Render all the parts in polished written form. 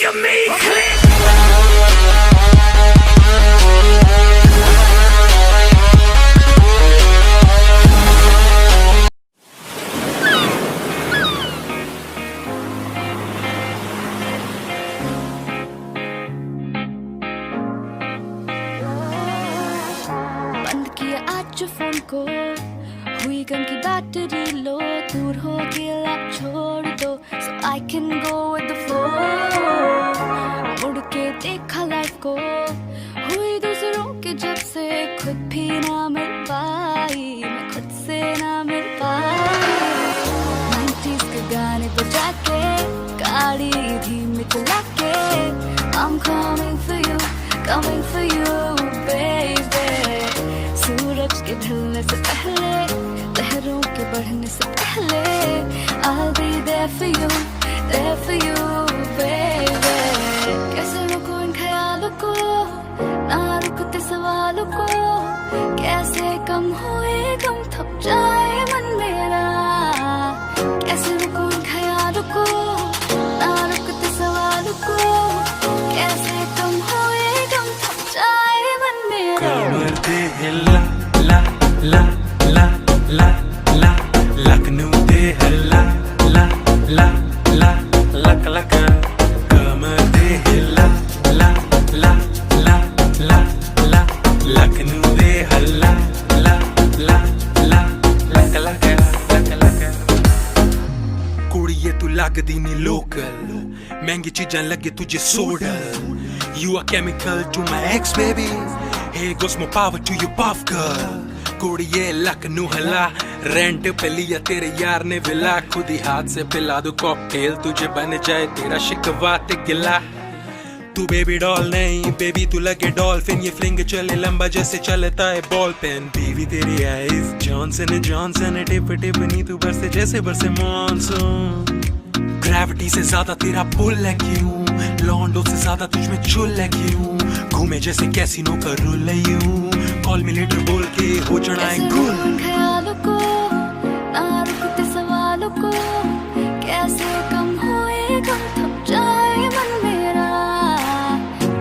to me, click. बंद किया आज फोन को, हुई गम की बैटरी लो, दूर हो गया छोड़ दो, so I can go with the flow. मुड़ के देखा लाइफ को, हुई दूसरों के जब से खुद भी ना मिल पाई, मैं खुद से ना मिल पाई. 90s के गाने बजा के, गाड़ी धीमी चला के, I'm coming for you, baby. सूरज के ढलने से पहले, लहरों के बढ़ने से पहले, I'll be there for you, baby. कैसे रुकूं इन ख्यालों को, ना रुकते सवालों को, कैसे कम हुए गम थक जाए मन मेरा. कैसे रुकूं इन ख्यालों को, ना रुकते सवालों को, कैसे कम हुए गम थक जाए मन मेरा. कमर दे हिला ला ला ला ला ला, लखनऊ दे हिला ला ला ला लक लक. कमर दे हिला ला ला ला ला ला, लखनऊ दे हिला ला ला ला लक लक लक लक. कुड़िए तू लगदी नी लोकल, महंगी चीजां लगे तुझे सोडल. You are chemical to my ex baby, here goes more power to your puff girl. कुड़िए Lucknow हला, रेंट पे लिया तेरे यार ने विला, खुद ही हाथ से पिला दो कॉकटेल, तुझे बन जाए तेरा शिकवा ते गिला. तू बेबी डॉल नहीं बेबी, तू लगे डॉल्फिन, ये फ्लिंग चले लंबा जैसे चलता है बॉल पेन. बेबी तेरी आईज जॉनसन जॉनसन, टिप टिप नी तू बरसे जैसे बरसे मॉनसून. ग्रेविटी से ज्यादा तेरा पुल है क्यों, लॉन्डो से ज्यादा तुझ में चुल है क्यों, घूमे जैसे कैसीनो का रूल है यूं, कॉल मी लेटर बोल के हो चढ़ाए गुल. ख्यालों को, ना रुकते सवालों को, कैसे कम हुए गम थक जाए मन मेरा.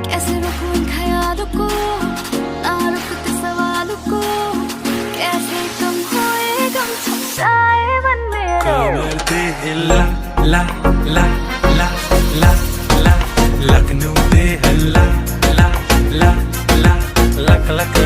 कैसे रुकूं इन ख्यालों को, ना रुकते सवालों को, कैसे कम हुए गम थक जाए मन मेरा. कमर दे हिला ला ला ला ला ला, लखनऊ दे हिला ला ला ला लक लक.